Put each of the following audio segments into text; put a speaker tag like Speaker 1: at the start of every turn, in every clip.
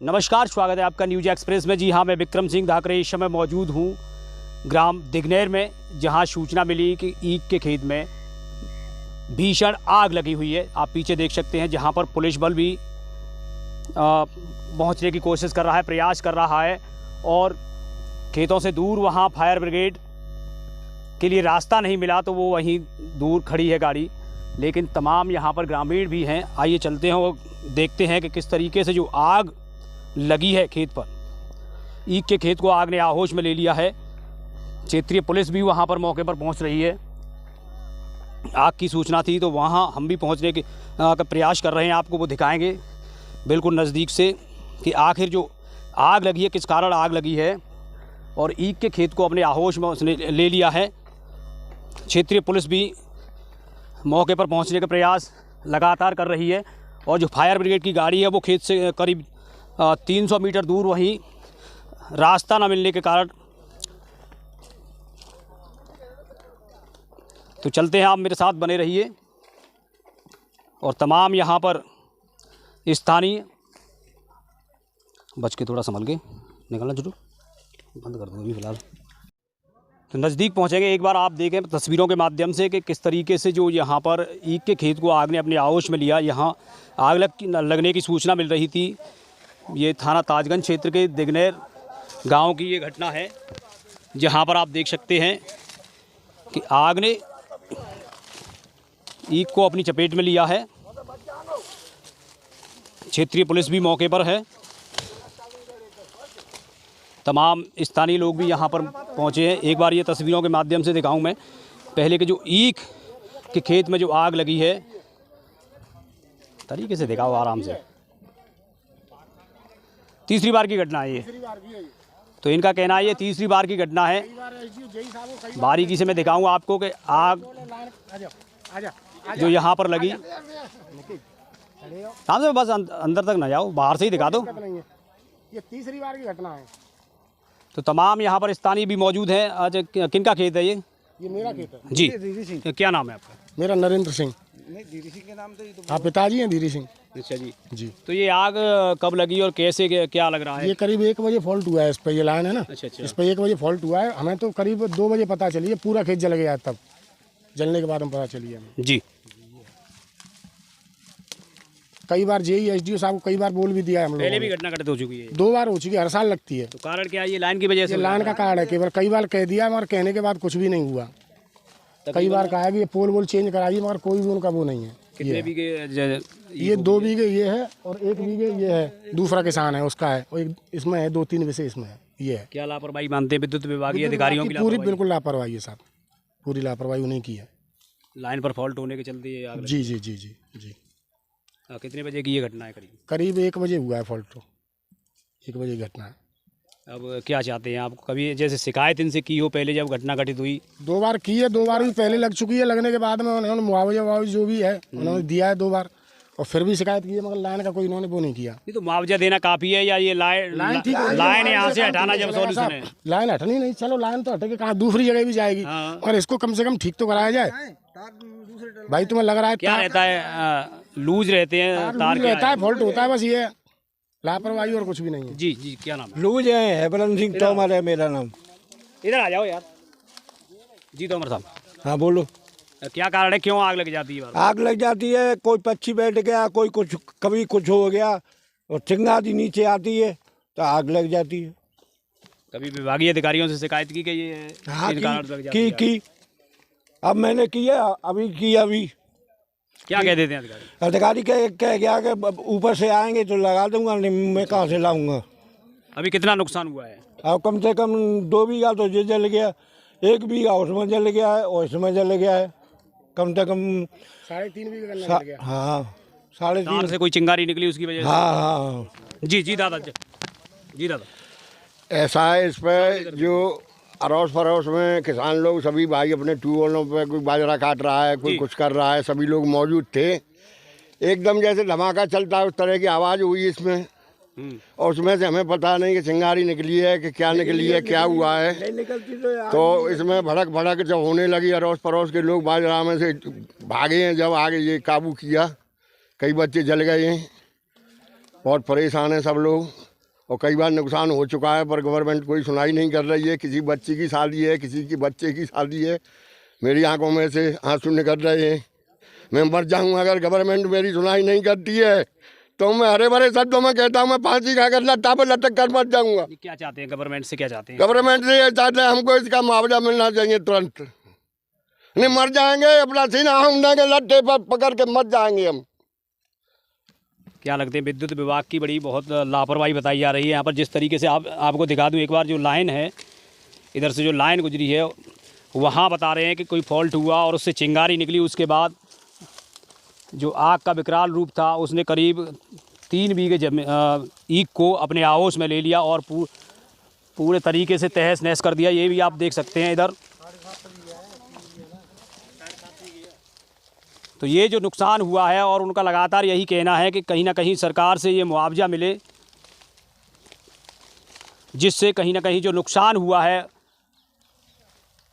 Speaker 1: नमस्कार, स्वागत है आपका न्यूज एक्सप्रेस में। जी हाँ, मैं विक्रम सिंह धाकरे इस समय मौजूद हूँ ग्राम दिग्नेर में, जहाँ सूचना मिली कि ईख के खेत में भीषण आग लगी हुई है। आप पीछे देख सकते हैं, जहाँ पर पुलिस बल भी पहुँचने की कोशिश कर रहा है, प्रयास कर रहा है, और खेतों से दूर वहाँ फायर ब्रिगेड के लिए रास्ता नहीं मिला तो वो वहीं दूर खड़ी है गाड़ी। लेकिन तमाम यहाँ पर ग्रामीण भी हैं। आइए चलते हैं और देखते हैं कि किस तरीके से जो आग लगी है खेत पर, ईख के खेत को आग ने आहोश में ले लिया है। क्षेत्रीय पुलिस भी वहां पर मौके पर पहुंच रही है। आग की सूचना थी तो वहां हम भी पहुंचने के प्रयास कर रहे हैं। आपको वो दिखाएंगे बिल्कुल नज़दीक से कि आखिर जो आग लगी है, किस कारण आग लगी है, और ईख के खेत को अपने आहोश में उसने ले लिया है। क्षेत्रीय पुलिस भी मौके पर पहुँचने का प्रयास लगातार कर रही है, और जो फायर ब्रिगेड की गाड़ी है वो खेत से करीब 300 मीटर दूर, वहीं रास्ता न मिलने के कारण। तो चलते हैं, आप मेरे साथ बने रहिए। और तमाम यहाँ पर स्थानीय, बच के थोड़ा संभल के निकलना, जुटो बंद कर दो अभी फिलहाल। तो नज़दीक पहुँचेंगे, एक बार आप देखें तस्वीरों के माध्यम से कि किस तरीके से जो यहाँ पर ईख के खेत को आग ने अपने आहोश में लिया। यहाँ आग लगने की सूचना मिल रही थी। ये थाना ताजगंज क्षेत्र के दिग्नेर गांव की ये घटना है, जहां पर आप देख सकते हैं कि आग ने ईख को अपनी चपेट में लिया है। क्षेत्रीय पुलिस भी मौके पर है, तमाम स्थानीय लोग भी यहां पर पहुंचे हैं। एक बार ये तस्वीरों के माध्यम से दिखाऊं मैं पहले कि जो ईख के खेत में जो आग लगी है, तरीके से दिखाओ आराम से। तीसरी बार की घटना है ये, तो इनका कहना है ये तीसरी बार की घटना है। बारीकी से मैं दिखाऊंगा आपको कि आग जो यहाँ पर लगी, सामने में बस अंदर तक ना जाओ, बाहर से ही दिखा दो।
Speaker 2: ये तीसरी बार की घटना है।
Speaker 1: तो तमाम यहाँ पर स्थानीय भी मौजूद हैं। आज किनका खेत है ये?
Speaker 2: मेरा खेत है
Speaker 1: जी।
Speaker 2: धीरी सिंह।
Speaker 1: क्या नाम है आपका?
Speaker 2: मेरा नरेंद्र सिंह।
Speaker 3: नहीं, धीरी सिंह के नाम से ही तो।
Speaker 2: हाँ, पिताजी हैं धीरी सिंह।
Speaker 1: अच्छा जी।
Speaker 2: जी।
Speaker 1: तो ये आग कब लगी और कैसे, क्या लग रहा है?
Speaker 2: ये करीब 1 बजे फॉल्ट हुआ है इस पर, ये लाइन है ना।
Speaker 1: अच्छा अच्छा।
Speaker 2: इस पर 1 बजे फॉल्ट हुआ है। हमें तो करीब 2 बजे पता चली है, पूरा खेत जल गया। तब जलने के बाद हम पता चली है
Speaker 1: जी।
Speaker 2: कई बार जेई एसडीओ साहब को कई बार बोल भी दिया है हम लोगों
Speaker 1: पहले भी
Speaker 2: ने।
Speaker 1: घटना घटित हो चुकी है?
Speaker 2: 2 बार हो चुकी है, हर साल लगती है।
Speaker 1: तो कारण क्या है? ये लाइन की वजह से?
Speaker 2: ये लाइन का कारण है केवल। कई बार कह दिया मगर कहने के बाद कुछ भी नहीं हुआ। कई बार कहा है कि ये पोल वोल चेंज कराइए, मगर कोई भी उनका वो नहीं है।
Speaker 1: कितने बीघे?
Speaker 2: ये 2 बीघे ये है और 1 बीघे ये है, दूसरा किसान है उसका है, और इसमें है 2-3 विषय इसमें है। ये है।
Speaker 1: क्या लापरवाही मानते हैं विद्युत विभागीय अधिकारियों की?
Speaker 2: पूरी बिल्कुल लापरवाही है साहब, पूरी लापरवाही उन्हें की है।
Speaker 1: लाइन पर फॉल्ट होने के चलते ये आग लगी?
Speaker 2: जी जी जी जी जी।
Speaker 1: कितने बजे की ये घटना है?
Speaker 2: करीब 1 बजे हुआ है फॉल्ट। तो 1 बजे की घटना है।
Speaker 1: अब क्या चाहते हैं आप? कभी जैसे शिकायत इनसे की हो पहले जब घटना घटित हुई?
Speaker 2: 2 बार की है, 2 बार भी पहले लग चुकी है। लगने के बाद में उन्होंने मुआवजा जो भी है उन्होंने दिया है 2 बार, और फिर भी शिकायत की है, मगर लाइन का कोई इन्होंने वो नहीं किया।
Speaker 1: नहीं तो मुआवजा देना काफ़ी है, या ये लाइन यहाँ से हटाना जब सॉल्यूशन है?
Speaker 2: लाइन हटनी नहीं, चलो लाइन तो हटेगी, कहाँ दूसरी जगह भी जाएगी, और इसको कम से कम ठीक तो कराया जाए। भाई तुम्हें लग रहा है
Speaker 1: क्या रहता है? लूज रहते हैं तार,
Speaker 2: रहता है, फॉल्ट होता है, बस ये लापरवाही और कुछ भी नहीं है।
Speaker 1: जी जी। क्या नाम है?
Speaker 3: लूज है, बलंद सिंह तोमर है मेरा नाम।
Speaker 1: इधर आ जाओ यार। जी तोमर साहब।
Speaker 3: हाँ बोलो।
Speaker 1: क्या कारण है, क्यों आग लग जाती है?
Speaker 3: आग लग जाती है, कोई पक्षी बैठ गया, कोई कुछ, कभी कुछ हो गया, और चिंगारी नीचे आती है तो आग लग जाती है।
Speaker 1: कभी विभागीय अधिकारियों से शिकायत की गई है?
Speaker 3: हाँ
Speaker 1: इन कारण लग जाती है?
Speaker 3: की अब मैंने किया, अभी किया। अभी
Speaker 1: क्या कह देते हैं अधिकारी?
Speaker 3: अधिकारी कह गया कि ऊपर से आएंगे तो लगा दूंगा, नहीं मैं कहाँ से लाऊंगा।
Speaker 1: अभी कितना नुकसान हुआ है?
Speaker 3: अब कम से कम 2 बीघा तो ये जल गया, 1 बीघा उसमें जल गया है, और इसमें जल गया है कम से कम
Speaker 2: 3.5 बीघे गन्ना जल गया।
Speaker 3: हाँ 3.5
Speaker 1: से कोई चिंगारी निकली उसकी वजह से?
Speaker 3: हाँ हाँ।
Speaker 1: जी जी दादा जी दादा।
Speaker 4: ऐसा है, इस पर जो अड़ोस पड़ोस में किसान लोग सभी भाई अपने ट्यूबवेलों पे, कोई बाजरा काट रहा है, कोई कुछ कर रहा है, सभी लोग मौजूद थे। एकदम जैसे धमाका चलता है उस तरह की आवाज़ हुई इसमें, और उसमें से हमें पता नहीं कि चिंगारी निकली है कि क्या निकली है, क्या हुआ है। तो इसमें भड़क भड़क जब होने लगी, अड़ोस पड़ोस के लोग बाजरा में से भागे हैं। जब आगे ये काबू किया, कई बच्चे जल गए हैं, बहुत परेशान हैं सब लोग। और कई बार नुकसान हो चुका है, पर गवर्नमेंट कोई सुनाई नहीं कर रही है। किसी बच्ची की शादी है, किसी की बच्चे की शादी है, मेरी आंखों में से आंसू निकल रहे हैं। मैं मर जाऊँगा अगर गवर्नमेंट मेरी सुनाई नहीं करती है, तो मैं हरे भरे शब्दों में कहता हूँ मैं फांसी खाकर लट्टा पर लटक कर मर जाऊँगा।
Speaker 1: क्या चाहते हैं गवर्नमेंट से, क्या चाहते हैं?
Speaker 4: गवर्नमेंट से ये चाहते हैं हमको इसका मुआवजा मिलना चाहिए तुरंत, नहीं मर जाएंगे अपना सीना हमने के लट्टे पर पकड़ के मर जाएंगे हम।
Speaker 1: क्या लगते हैं? विद्युत विभाग की बड़ी बहुत लापरवाही बताई जा रही है यहाँ पर। जिस तरीके से आपको दिखा दूँ एक बार, जो लाइन है, इधर से जो लाइन गुजरी है वहाँ बता रहे हैं कि कोई फॉल्ट हुआ और उससे चिंगारी निकली। उसके बाद जो आग का विकराल रूप था उसने करीब 3 बीघे ईख को अपने आहोश में ले लिया और पूरे तरीके से तहस नहस कर दिया। ये भी आप देख सकते हैं इधर। तो ये जो नुकसान हुआ है, और उनका लगातार यही कहना है कि कहीं ना कहीं सरकार से ये मुआवजा मिले, जिससे कहीं ना कहीं जो नुकसान हुआ है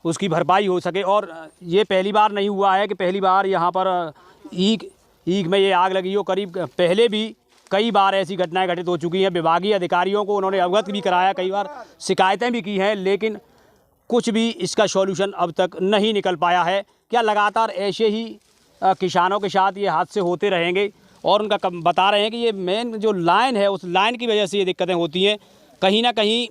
Speaker 1: उसकी भरपाई हो सके। और ये पहली बार नहीं हुआ है कि पहली बार यहाँ पर ईख में ये आग लगी हो। करीब पहले भी कई बार ऐसी घटनाएं घटित हो चुकी हैं। विभागीय अधिकारियों को उन्होंने अवगत भी कराया, कई बार शिकायतें भी की हैं, लेकिन कुछ भी इसका सॉल्यूशन अब तक नहीं निकल पाया है। क्या लगातार ऐसे ही किसानों के साथ ये हादसे होते रहेंगे? और उनका बता रहे हैं कि ये मेन जो लाइन है, उस लाइन की वजह से ये दिक्कतें होती हैं। कहीं ना कहीं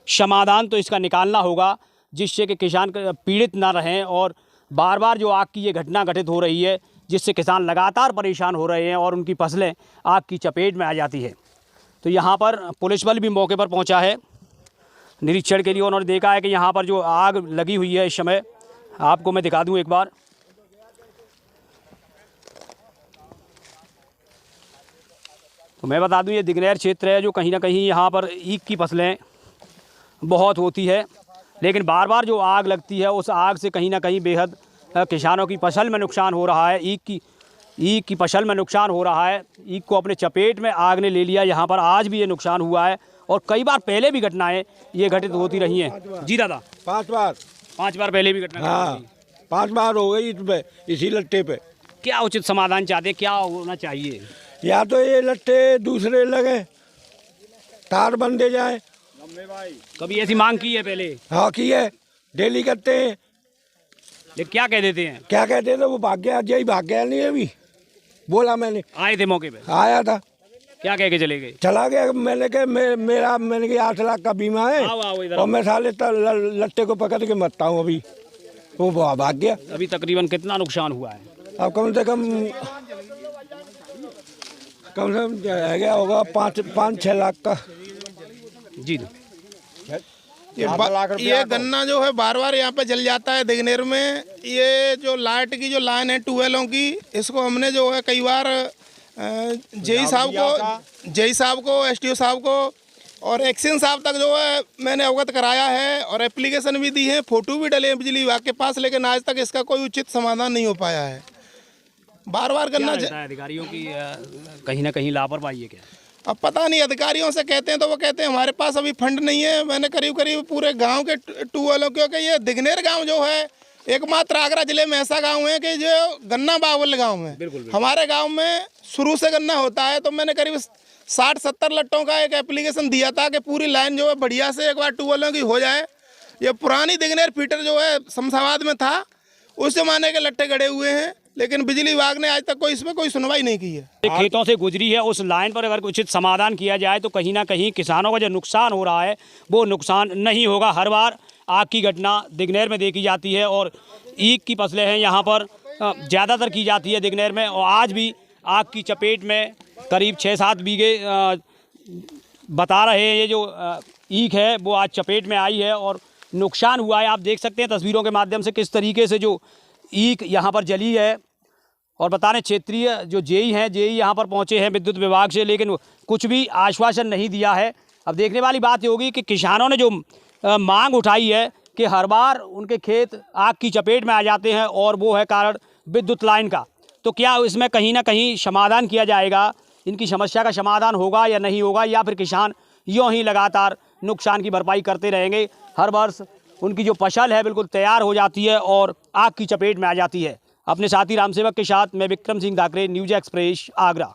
Speaker 1: समाधान तो इसका निकालना होगा, जिससे कि किसान पीड़ित ना रहें। और बार बार जो आग की ये घटना घटित हो रही है, जिससे किसान लगातार परेशान हो रहे हैं और उनकी फसलें आग की चपेट में आ जाती है। तो यहाँ पर पुलिस बल भी मौके पर पहुँचा है निरीक्षण के लिए। उन्होंने देखा है कि यहाँ पर जो आग लगी हुई है इस समय, आपको मैं दिखा दूँ एक बार। तो मैं बता दूं ये दिगनेर क्षेत्र है, जो कहीं ना कहीं यहाँ पर ईख की फसलें बहुत होती है, लेकिन बार बार जो आग लगती है उस आग से कहीं ना कहीं बेहद किसानों की फसल में नुकसान हो रहा है। ईख की फसल में नुकसान हो रहा है। ईख को अपने चपेट में आग ने ले लिया। यहाँ पर आज भी ये नुकसान हुआ है और कई बार पहले भी घटनाएं ये घटित होती रही हैं। जी दादा?
Speaker 3: 5 बार।
Speaker 1: 5 बार पहले भी घटना?
Speaker 3: हाँ, 5 बार हो गई इसमें, इसी लट्टे पे।
Speaker 1: क्या उचित समाधान चाहते हैं, क्या होना चाहिए?
Speaker 3: या तो ये लट्टे दूसरे लगे, तार बंधे जाए।
Speaker 1: कभी ऐसी मांग की है पहले?
Speaker 3: हाँ की है, डेली करते हैं।
Speaker 1: लेकिन क्या कह देते हैं?
Speaker 3: क्या कहते थे वो भाग गया, जय भाग गया नहीं अभी, बोला मैंने।
Speaker 1: आए थे मौके पे?
Speaker 3: आया था।
Speaker 1: क्या कह के चले गए?
Speaker 3: चला गया। मैंने कहा मैंने कहा 8 लाख का बीमा है और मैं साले लट्टे को पकड़ के मरता हूँ अभी। वो भाग गया।
Speaker 1: अभी तकरीबन कितना नुकसान हुआ है?
Speaker 3: अब कम से कम गया होगा 5-6 लाख का।
Speaker 1: जी।
Speaker 5: ये गन्ना जो है बार बार यहाँ पे जल जाता है दिगनेर में। ये जो लाइट की जो लाइन है ट्यूबवेलों की, इसको हमने जो है कई बार जेई साहब को एसटीओ साहब को और एक्शन साहब तक जो है मैंने अवगत कराया है और एप्लीकेशन भी दी है, फोटो भी डले हैं बिजली विभाग के पास, लेकिन आज तक इसका कोई उचित समाधान नहीं हो पाया है। बार बार गन्ना
Speaker 1: अधिकारियों की कहीं ना कहीं लापरवाही है क्या?
Speaker 5: अब पता नहीं, अधिकारियों से कहते हैं तो वो कहते हैं हमारे पास अभी फंड नहीं है। मैंने करीब पूरे गांव के ट्यूबवेलों, क्योंकि ये दिगनेर गांव जो है एकमात्र आगरा जिले में ऐसा गांव है कि जो गन्ना बाहुल्य गांव है। बिल्कुल। हमारे गांव में शुरू से गन्ना होता है, तो मैंने करीब 60-70 लट्टों का एक एप्लीकेशन दिया था कि पूरी लाइन जो है बढ़िया से एक बार ट्यूबवेलों की हो जाए। ये पुरानी दिगनेर फीटर जो है शमशाबाद में था, उस जमाने के लट्टे गड़े हुए हैं, लेकिन बिजली विभाग ने आज तक इसमें कोई सुनवाई नहीं की है।
Speaker 1: खेतों से गुजरी है उस लाइन पर अगर उचित समाधान किया जाए तो कहीं ना कहीं किसानों का जो नुकसान हो रहा है वो नुकसान नहीं होगा। हर बार आग की घटना दिगनेर में देखी जाती है और ईख की फसलें हैं यहाँ पर ज़्यादातर की जाती है दिगनेर में, और आज भी आग की चपेट में करीब 6-7 बीघे बता रहे हैं ये जो ईख है वो आज चपेट में आई है और नुकसान हुआ है। आप देख सकते हैं तस्वीरों के माध्यम से किस तरीके से जो ईख यहाँ पर जली है। और बता रहे क्षेत्रीय जो जेई हैं, जेई यहाँ पर पहुँचे हैं विद्युत विभाग से, लेकिन कुछ भी आश्वासन नहीं दिया है। अब देखने वाली बात ये होगी कि किसानों ने जो मांग उठाई है कि हर बार उनके खेत आग की चपेट में आ जाते हैं और वो है कारण विद्युत लाइन का, तो क्या इसमें कहीं ना कहीं समाधान किया जाएगा, इनकी समस्या का समाधान होगा या नहीं होगा, या फिर किसान यूँ ही लगातार नुकसान की भरपाई करते रहेंगे। हर वर्ष उनकी जो फसल है बिल्कुल तैयार हो जाती है और आग की चपेट में आ जाती है। अपने साथी रामसेवक के साथ मैं विक्रम सिंह धाकरे, न्यूज एक्सप्रेस, आगरा।